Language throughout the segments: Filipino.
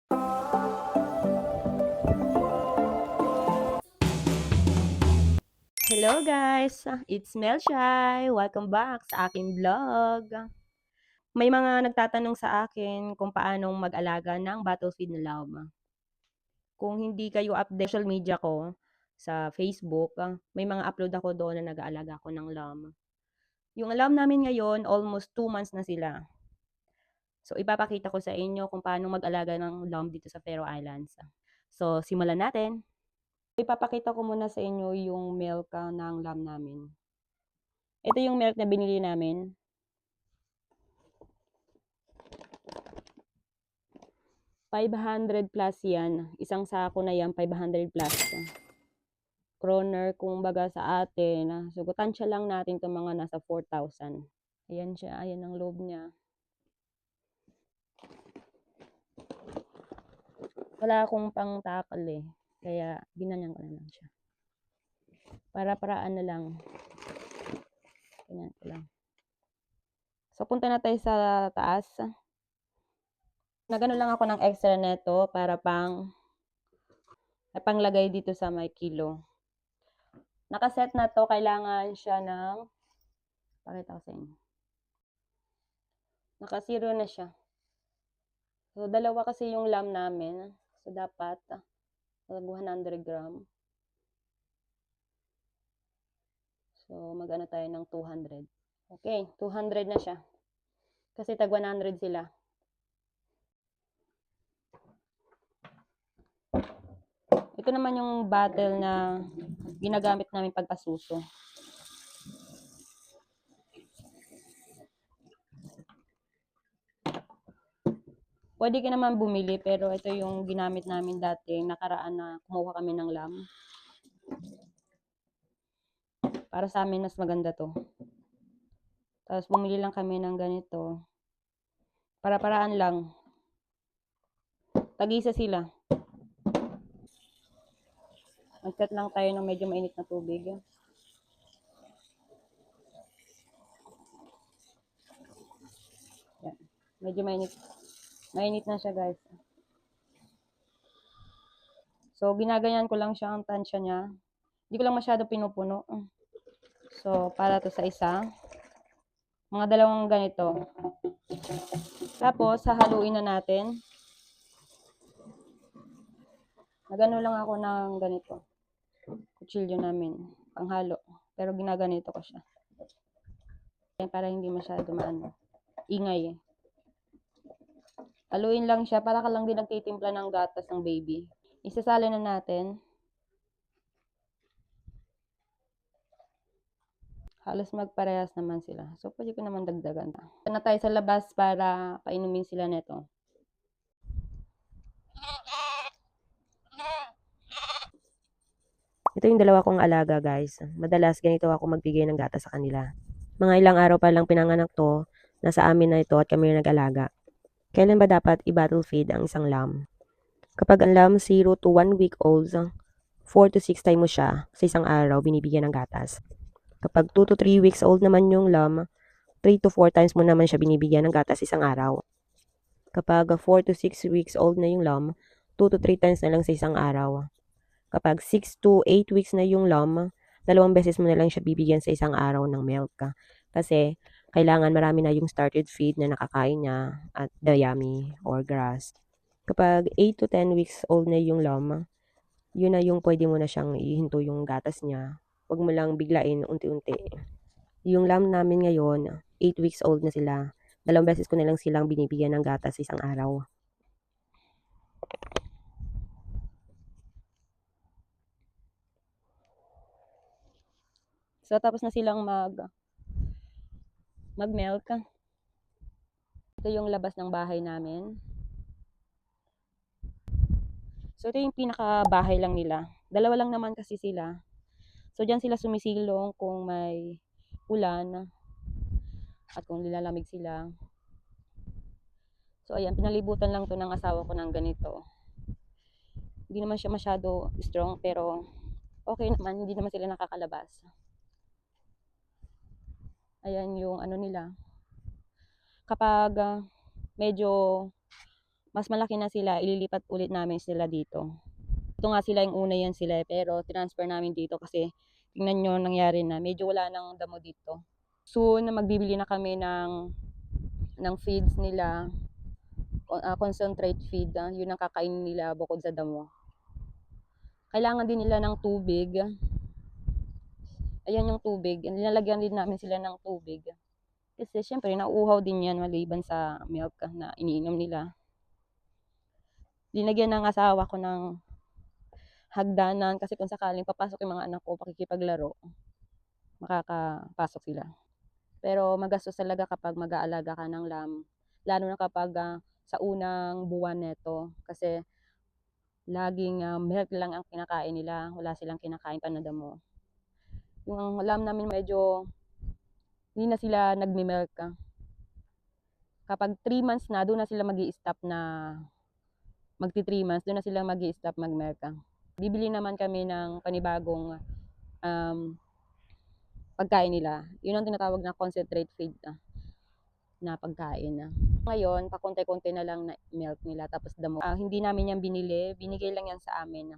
Hello guys! It's Melshai! Welcome back sa aking vlog. May mga nagtatanong sa akin kung paano mag-alaga ng battlefield na llama. Kung hindi kayo update social media ko sa Facebook, may mga upload ako doon na nag-aalaga ako ng llama. Yung llama namin ngayon, almost 2 months na sila. So ipapakita ko sa inyo kung paano mag-alaga ng llama dito sa Faroe Islands. So simulan natin! Ipapakita ko muna sa inyo yung milk ng llama namin. Ito yung milk na binili namin. 500 plus yan. Isang sako na yan, 500 plus. Kroner, kung baga sa atin. So, tansya lang natin itong mga nasa 4,000. Ayan siya, ayan ang loob niya. Wala akong pang takal eh. Kaya, binanyan ko na lang siya. Para-paraan na lang. Ganyan ko lang. So, punta na tayo sa taas. Nagano lang ako ng extra neto para panglagay dito sa may kilo. Nakaset na to, kailangan siya ng, pakita ko sa inyo. Naka-zero na siya. So, dalawa kasi yung lamb namin. So, dapat 100 gram. So, mag-ano tayo ng 200. Okay, 200 na siya. Kasi tag 100 sila. Ito naman yung bottle na ginagamit namin pagpasuso. Pwede ka naman bumili, pero ito yung ginamit namin dati, nakaraan na kumuha kami ng lamb. Para sa amin, mas maganda to. Tapos bumili lang kami ng ganito. Para-paraan lang. Tag-isa sila. Mag-set lang tayo ng medyo mainit na tubig. Yan. Medyo mainit. Mainit na siya, guys. So, ginaganyan ko lang siya ang tansya niya. Hindi ko lang masyado pinupuno. So, para to sa isa. Mga dalawang ganito. Tapos, hahaluin na natin. Nagano lang ako ng ganito. Kutsilyo namin. Panghalo. Pero ginaganito ko siya. Para hindi masyado ingay eh. Haluin lang siya para ka lang din nagtitimpla ng gatas ng baby. Isasali na natin. Halos magparehas naman sila. So, pwede ko naman dagdagan. Ito na tayo sa labas para painumin sila nito. Ito yung dalawa kong alaga, guys. Madalas ganito ako magbigay ng gatas sa kanila. Mga ilang araw pa lang pinanganak to, nasa amin na ito at kami nag-alaga. Kailan ba dapat i-bottle feed ang isang lamb? Kapag ang lamb 0 to 1 week old, 4 to 6 times mo siya sa isang araw binibigyan ng gatas. Kapag 2 to 3 weeks old naman yung lamb, 3 to 4 times mo naman siya binibigyan ng gatas isang araw. Kapag 4 to 6 weeks old na yung lamb, 2 to 3 times na lang sa isang araw. Kapag 6 to 8 weeks na yung lamb, 2 beses mo na lang siya bibigyan sa isang araw ng milk. Kasi kailangan marami na yung started feed na nakakain niya at dayami or grass. Kapag 8 to 10 weeks old na yung lamb, yun na yung pwede mo na siyang ihinto yung gatas niya. Huwag mo lang biglain unti-unti. Yung lamb namin ngayon, 8 weeks old na sila. 2 beses ko na lang silang binibigyan ng gatas isang araw. So, tapos na silang mag-milk. Ito yung labas ng bahay namin. So, ito yung pinaka-bahay lang nila. Dalawa lang naman kasi sila. So, dyan sila sumisilong kung may ulan at kung nilalamig sila. So, ayan, pinalibutan lang to ng asawa ko ng ganito. Hindi naman siya masyado strong, pero okay naman, hindi naman sila nakakalabas. Ayan yung ano nila. Kapag medyo mas malaki na sila, ililipat ulit namin sila dito. Ito nga sila yung una yan sila, pero transfer namin dito kasi tingnan nyo nangyari na, medyo wala nang damo dito. Soon, magbibili na kami ng feeds nila, concentrate feed, yun ang kakainin nila bukod sa damo. Kailangan din nila ng tubig. Ayan yung tubig, nilalagyan din namin sila ng tubig. Kasi syempre, nauuhaw din yan maliban sa milk na iniinom nila. Linagyan ng asawa ko ng hagdanan kasi kung sakaling papasok yung mga anak ko pakikipaglaro, makakapasok sila. Pero magastos talaga kapag mag-aalaga ka ng lamb, lalo na kapag sa unang buwan neto kasi laging milk lang ang kinakain nila, wala silang kinakain pa na damo. Yung lamb namin medyo hindi na sila nagmi-milk. Kapag 3 months na, doon na sila magi-stop na magti 3 months, doon na sila magi-stop mag-milk. Bibili naman kami ng panibagong pagkain nila. Yun ang tinatawag na concentrate feed na pagkain. Ngayon, pakonti-konti na lang na milk nila tapos damo. Hindi namin yan binili, binigay lang yan sa amin.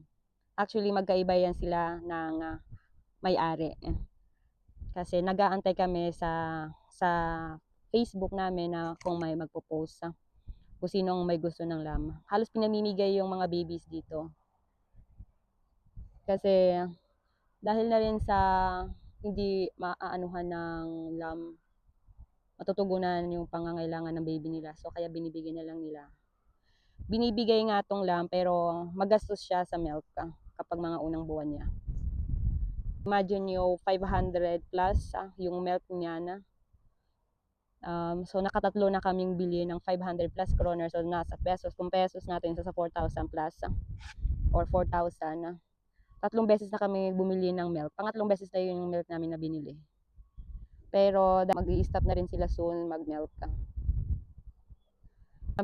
Actually, magkaiba yan sila ng may-ari. Kasi nag-aantay kami sa Facebook namin na kung may magpo-post kung sinong may gusto ng lamb. Halos pinamimigay yung mga babies dito. Kasi dahil na rin sa hindi maaanuhan ng lamb, matutugunan yung pangangailangan ng baby nila. So kaya binibigay na lang nila. Binibigay nga tong lamb pero magastos siya sa milk kapag mga unang buwan niya. Imagine nyo 500 plus yung milk niya na. So nakatatlo na kaming bili ng 500 plus kroner. So nasa pesos, kung pesos natin sa 4,000 plus or 4,000. Tatlong beses na kami bumili ng milk. Pangatlong beses na yun yung milk namin na binili. Pero mag-i-stop na rin sila soon mag-milk.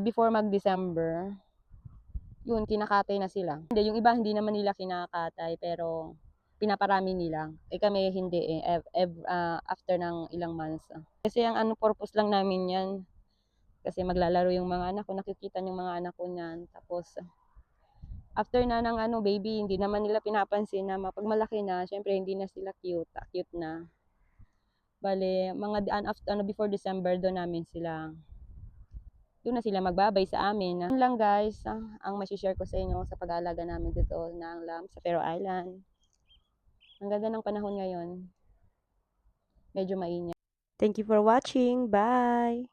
Before mag-December, yun, kinakatay na sila. Hindi, yung iba hindi naman nila kinakatay pero pinaparami nila. Kami hindi after ng ilang months. Kasi ang purpose lang namin yan. Kasi maglalaro yung mga anak ko, nakikita yung mga anak ko niyan. Tapos after na ng baby, hindi naman nila pinapansin na pag malaki na, syempre hindi na sila cute na. Bale, mga before December doon na sila magbabay sa amin. Yun lang guys, ang masishare ko sa inyo sa pag-aalaga namin dito ng lamb sa Faroe Island. Ang ganda ng panahon ngayon. Medyo mainit. Thank you for watching. Bye!